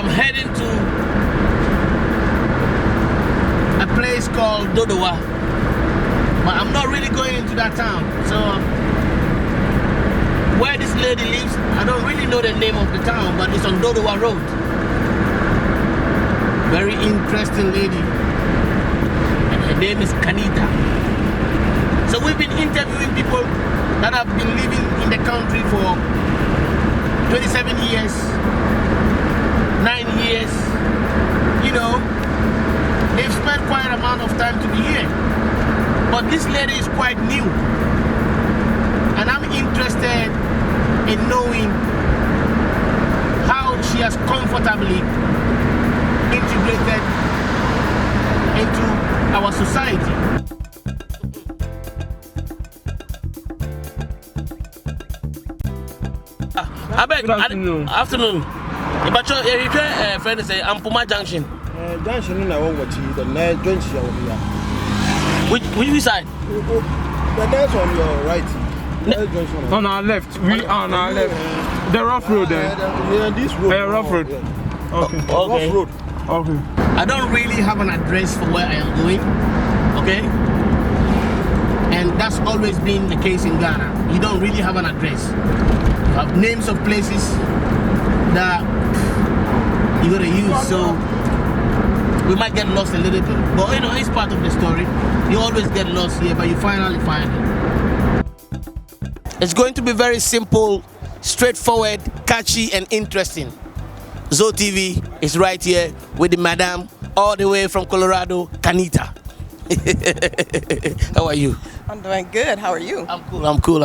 am heading to a place called Dodowa, but I'm not really going into that town. So where this lady lives, I don't really know the name of the town, but it's on Dodowa Road. Very interesting lady, and her name is Canita. So we've been interviewing people that have been living in the country for 27 years, 9 years, you know, they've spent quite an amount of time to be here. But this lady is quite new, and I'm interested in knowing how she has comfortably integrated into our society. Good afternoon. But your friend is Ampuma Junction. Junction I want the next junction here. Which side? The next on your right. On our left. We are on our left. The rough road there. Yeah, this road. Rough road. Okay. Okay. Rough road. Okay. I don't really have an address for where I am going. Okay? And that's always been the case in Ghana. You don't really have an address. You have names of places that you're gonna use, so we might get lost a little bit. But you know, it's part of the story. You always get lost here, but you finally find it. It's going to be very simple, straightforward, catchy, and interesting. ZOH TV is right here with the madam, all the way from Colorado, Canita. How are you? I'm doing good. How are you? I'm cool.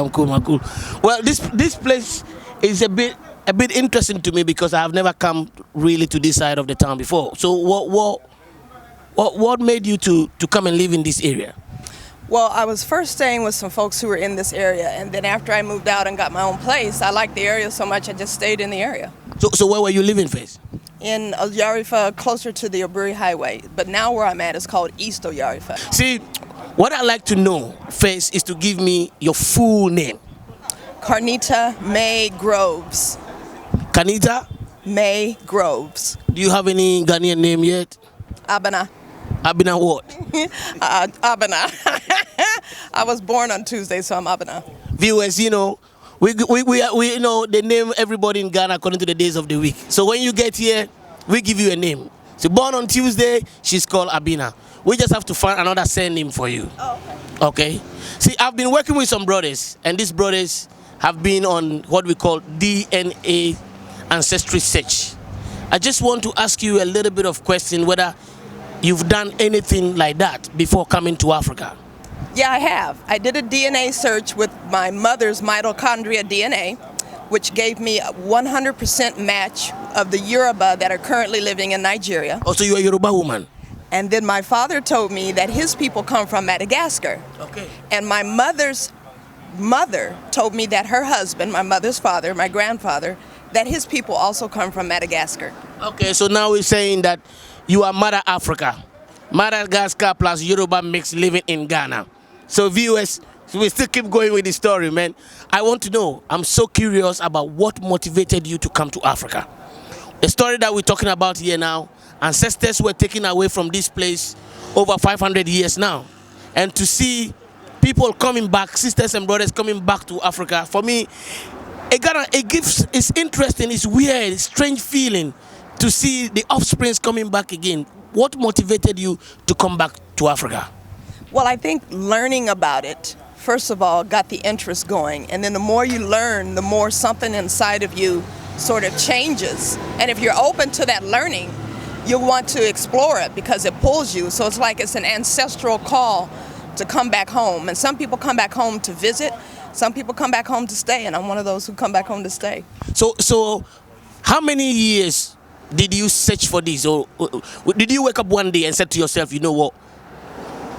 Well, this place is a bit interesting to me because I have never come really to this side of the town before. So what made you to come and live in this area? Well, I was first staying with some folks who were in this area, and then after I moved out and got my own place, I liked the area so much I just stayed in the area. So where were you living first? In Yarifa, closer to the Aburi highway, but now where I'm at is called East Yarifa. See, what I'd like to know first is to give me your full name. Carnita Groves. Canita? Groves. Do you have any Ghanaian name yet? Abana. Abina what? Abana. I was born on Tuesday, so I'm Abana. Viewers, you know, we you know, they name everybody in Ghana according to the days of the week. So when you get here, we give you a name. So born on Tuesday, she's called Abina. We just have to find another surname for you. Oh, okay. See, I've been working with some brothers, and these brothers have been on what we call DNA ancestry search. I just want to ask you a little bit of question whether you've done anything like that before coming to Africa. Yeah, I have. I did a DNA search with my mother's mitochondria DNA, which gave me a 100% match of the Yoruba that are currently living in Nigeria. Oh, so you're a Yoruba woman? And then my father told me that his people come from Madagascar. Okay. And my mother's mother told me that her husband, my mother's father, my grandfather, that his people also come from Madagascar. Okay, so now we're saying that you are Mother Africa. Madagascar plus Yoruba mix living in Ghana. So viewers, we still keep going with the story, man. I want to know, I'm so curious about what motivated you to come to Africa. The story that we're talking about here now, ancestors were taken away from this place over 500 years now. And to see people coming back, sisters and brothers coming back to Africa, for me, it's interesting, it's weird, it's strange feeling to see the offsprings coming back again. What motivated you to come back to Africa? Well, I think learning about it, first of all, got the interest going. And then the more you learn, the more something inside of you sort of changes. And if you're open to that learning, you'll want to explore it because it pulls you. So it's like it's an ancestral call to come back home. And some people come back home to visit. Some people come back home to stay. And I'm one of those who come back home to stay. So how many years did you search for this? Or did you wake up one day and said to yourself, you know what,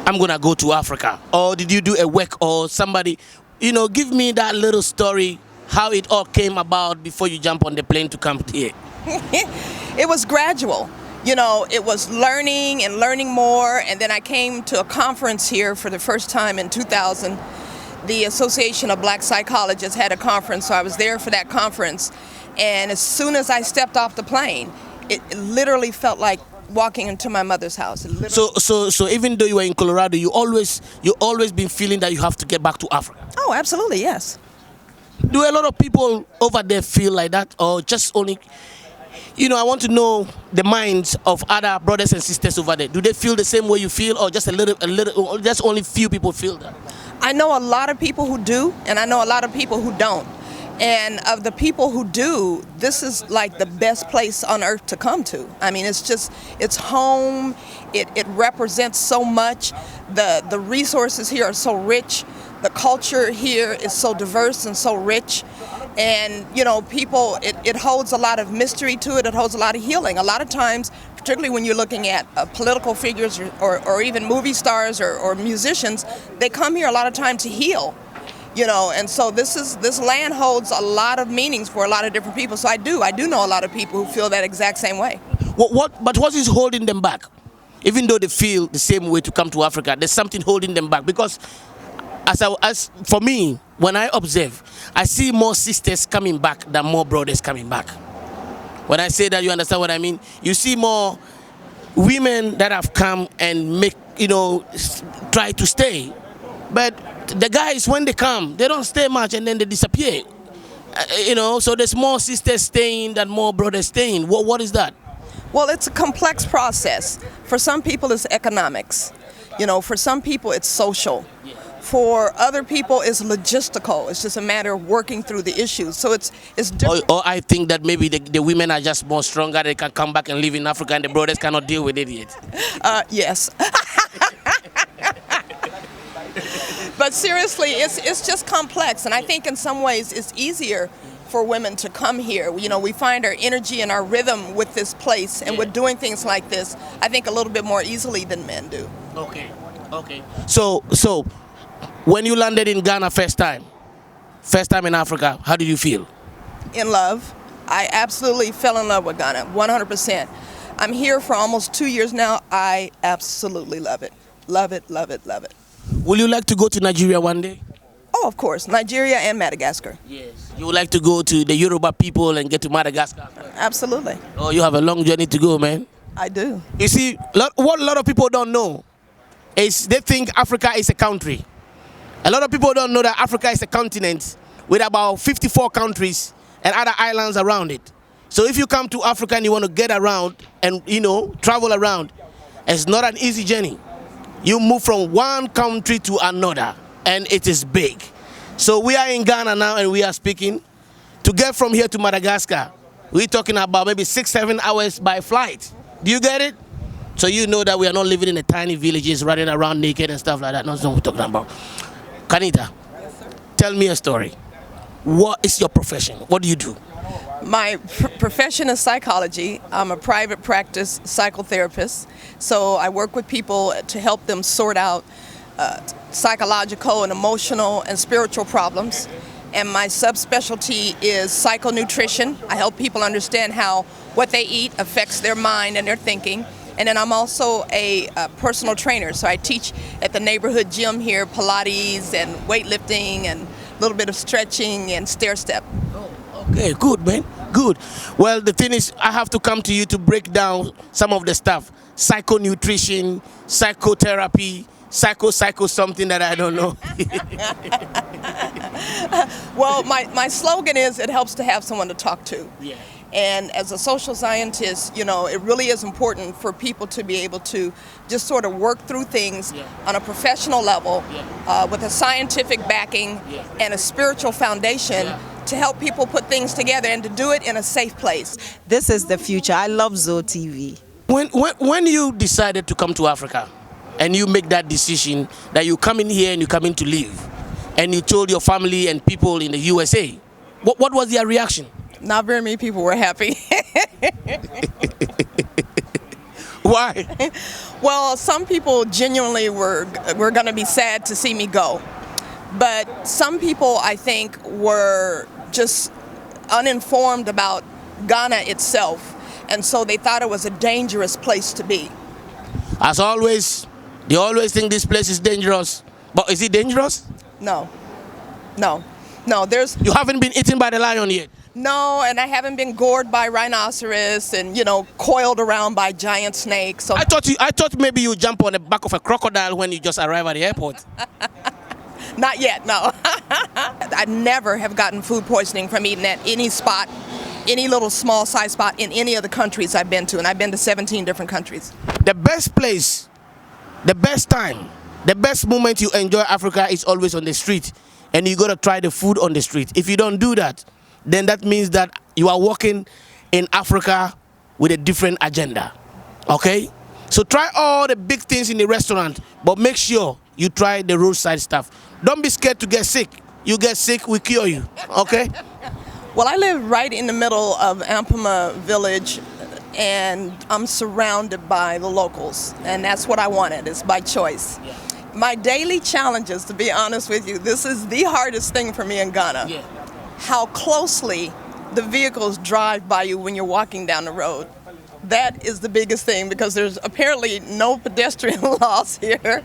I'm going to go to Africa? Or did you do a work or somebody give me that little story, how it all came about before you jump on the plane to come here. It was gradual. It was learning and learning more, and then I came to a conference here for the first time in 2000. The Association of Black Psychologists had a conference, so I was there for that conference. And as soon as I stepped off the plane, it literally felt like walking into my mother's house. So even though you were in Colorado, you always been feeling that you have to get back to Africa. Oh, absolutely, yes. Do a lot of people over there feel like that, or just only? I want to know the minds of other brothers and sisters over there. Do they feel the same way you feel, or just a little, just only few people feel that? I know a lot of people who do, and I know a lot of people who don't. And of the people who do, this is like the best place on earth to come to. I mean, it's home. It represents so much. The resources here are so rich. The culture here is so diverse and so rich. And, people, it holds a lot of mystery to it. It holds a lot of healing. A lot of times, particularly when you're looking at political figures or even movie stars or musicians, they come here a lot of times to heal. And so this land holds a lot of meanings for a lot of different people. So I do know a lot of people who feel that exact same way. But what is holding them back? Even though they feel the same way to come to Africa, there's something holding them back. Because as for me, when I observe, I see more sisters coming back than more brothers coming back. When I say that, you understand what I mean? You see more women that have come and try to stay. But the guys, when they come, they don't stay much and then they disappear. So there's more sisters staying than more brothers staying. What is that? Well, it's a complex process. For some people, it's economics. For some people, it's social. For other people, it's logistical. It's just a matter of working through the issues. So it's different. Or I think that maybe the women are just more stronger. They can come back and live in Africa, and the brothers cannot deal with it yet. Yes. But seriously, it's just complex. And I think in some ways it's easier for women to come here. We find our energy and our rhythm with this place and with doing things like this, I think, a little bit more easily than men do. Okay. So when you landed in Ghana first time in Africa, how did you feel? In love. I absolutely fell in love with Ghana, 100%. I'm here for almost 2 years now. I absolutely love it. Love it, love it, love it. Will you like to go to Nigeria one day? Oh, of course. Nigeria and Madagascar. Yes. You would like to go to the Yoruba people and get to Madagascar? Absolutely. Oh, you have a long journey to go, man. I do. You see, what a lot of people don't know is they think Africa is a country. A lot of people don't know that Africa is a continent with about 54 countries and other islands around it. So if you come to Africa and you want to get around and, travel around, it's not an easy journey. You move from one country to another, and it is big. So we are in Ghana now, and we are speaking. To get from here to Madagascar, we're talking about maybe 6-7 hours by flight. Do you get it? So you know that we are not living in a tiny villages running around naked and stuff like that. That's not what we're talking about. Canita, tell me a story. What is your profession? What do you do? My profession is psychology. I'm a private practice psychotherapist. So I work with people to help them sort out psychological and emotional and spiritual problems. And my subspecialty is psychonutrition. I help people understand how what they eat affects their mind and their thinking. And then I'm also a personal trainer. So I teach at the neighborhood gym here, Pilates and weightlifting and a little bit of stretching and stair step. Okay, good, man. Good. Well, the thing is, I have to come to you to break down some of the stuff. Psychonutrition, psychotherapy, psycho something that I don't know. Well, my slogan is, it helps to have someone to talk to. Yeah. And as a social scientist, it really is important for people to be able to just sort of work through things on a professional level with a scientific backing and a spiritual foundation to help people put things together and to do it in a safe place. This is the future. I love ZOH TV. When you decided to come to Africa and you make that decision that you come in here and you come in to live and you told your family and people in the USA, what was their reaction? Not very many people were happy. Why? Well, some people genuinely were going to be sad to see me go. But some people, I think, were just uninformed about Ghana itself, and so they thought it was a dangerous place to be. As always, they always think this place is dangerous. But is it dangerous? No, no, no. You haven't been eaten by the lion yet? No, and I haven't been gored by rhinoceros and, you know, coiled around by giant snakes. So I thought maybe you jump on the back of a crocodile when you just arrive at the airport. Not yet, no. I never have gotten food poisoning from eating at any spot, any little small size spot in any of the countries I've been to, and I've been to 17 different countries. The best place, the best time, the best moment you enjoy Africa is always on the street, and you gotta try the food on the street. If you don't do that, then that means that you are walking in Africa with a different agenda, okay? So try all the big things in the restaurant, but make sure you try the roadside stuff. Don't be scared to get sick. You get sick, we cure you, okay? Well, I live right in the middle of Ampama village, and I'm surrounded by the locals, and that's what I wanted, is by choice. Yeah. My daily challenges, to be honest with you, this is the hardest thing for me in Ghana. Yeah. How closely the vehicles drive by you when you're walking down the road. That is the biggest thing, because there's apparently no pedestrian laws here.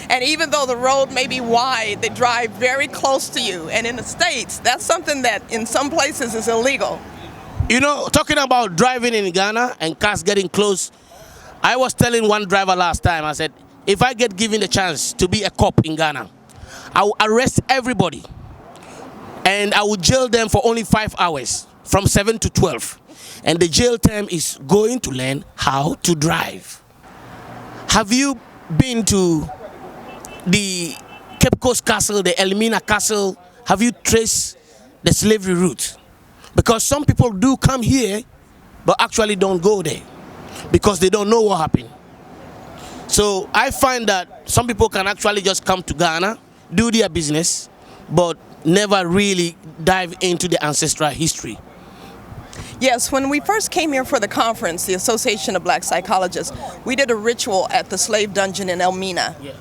And even though the road may be wide, they drive very close to you. And in the States, that's something that in some places is illegal. You know, talking about driving in Ghana and cars getting close, I was telling one driver last time, I said, if I get given the chance to be a cop in Ghana, I will arrest everybody and I will jail them for only 5 hours, from 7 to 12. And the jail term is going to learn how to drive. Have you been to the Cape Coast Castle, the Elmina Castle? Have you traced the slavery route? Because some people do come here, but actually don't go there because they don't know what happened. So I find that some people can actually just come to Ghana, do their business, but never really dive into the ancestral history. Yes, when we first came here for the conference, the Association of Black Psychologists, we did a ritual at the slave dungeon in Elmina. Yeah.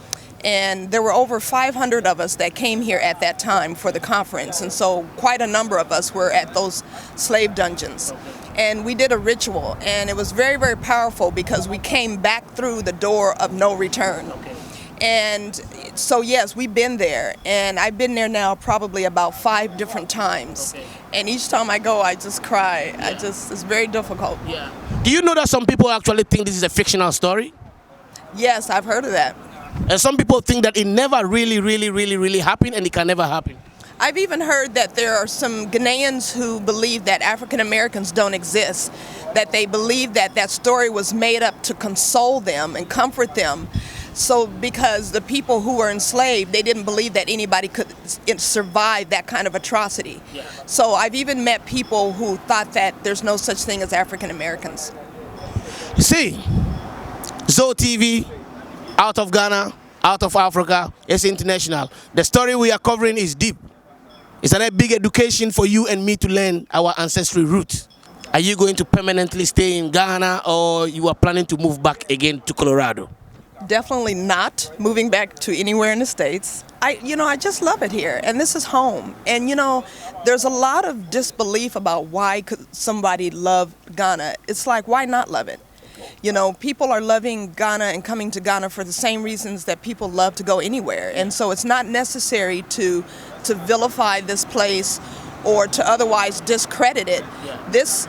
And there were over 500 of us that came here at that time for the conference. And so quite a number of us were at those slave dungeons. And we did a ritual, and it was very, very powerful because we came back through the door of no return. Okay. And so, yes, we've been there, and I've been there now probably about 5 different times. Okay. And each time I go, I just cry. It's very difficult. Yeah. Do you know that some people actually think this is a fictional story? Yes, I've heard of that. And some people think that it never really happened, and it can never happen. I've even heard that there are some Ghanaians who believe that African Americans don't exist, that they believe that that story was made up to console them and comfort them. So because the people who were enslaved, they didn't believe that anybody could survive that kind of atrocity. Yeah. So I've even met people who thought that there's no such thing as African Americans. You see, ZOH TV, out of Ghana, out of Africa, it's international. The story we are covering is deep. It's a big education for you and me to learn our ancestral roots. Are you going to permanently stay in Ghana, or you are planning to move back again to Colorado? Definitely not moving back to anywhere in the States. I just love it here, and this is home. And there's a lot of disbelief about why could somebody love Ghana. It's like, why not love it? People are loving Ghana and coming to Ghana for the same reasons that people love to go anywhere. And so it's not necessary to vilify this place or to otherwise discredit it. Yeah. This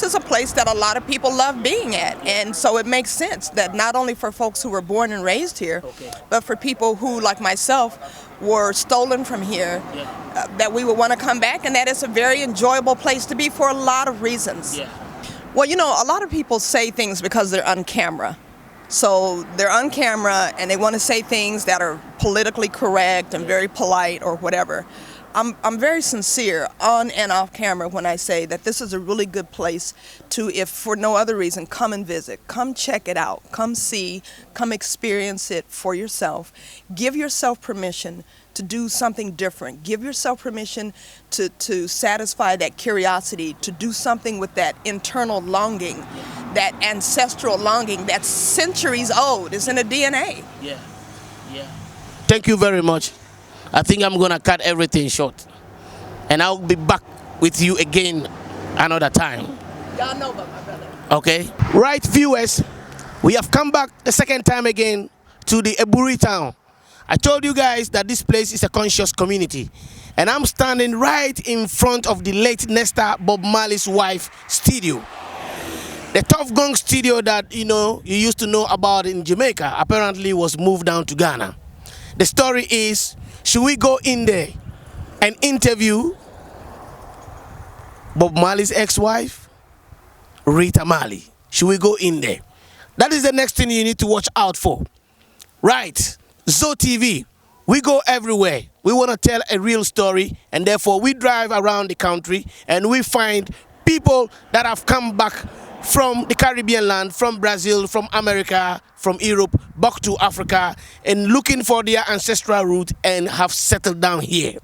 is a place that a lot of people love being at. And so it makes sense that not only for folks who were born and raised here, Okay. but for people who, like myself, were stolen from here, Yeah. that we would want to come back, and that it's a very enjoyable place to be for a lot of reasons. Yeah. Well, a lot of people say things because they're on camera. So they're on camera and they want to say things that are politically correct and very polite or whatever. I'm very sincere on and off camera when I say that this is a really good place to, if for no other reason, come and visit. Come check it out. Come see. Come experience it for yourself. Give yourself permission to do something different. Give yourself permission to satisfy that curiosity, to do something with that internal longing, that ancestral longing that's centuries old. It's in the DNA. Yeah. Yeah. Thank you very much. I think I'm gonna cut everything short. And I'll be back with you again another time. Y'all know about my brother. Okay? Right, viewers, we have come back the second time again to the Aburi town. I told you guys that this place is a conscious community. And I'm standing right in front of the late Nesta Bob Marley's wife studio. The Tough Gong studio that you used to know about in Jamaica apparently was moved down to Ghana. The story is, should we go in there and interview Bob Marley's ex-wife, Rita Marley? Should we go in there? That is the next thing you need to watch out for. Right, ZOH TV, we go everywhere. We want to tell a real story, and therefore we drive around the country and we find people that have come back from the Caribbean land, from Brazil, from America, from Europe, back to Africa, and looking for their ancestral root and have settled down here.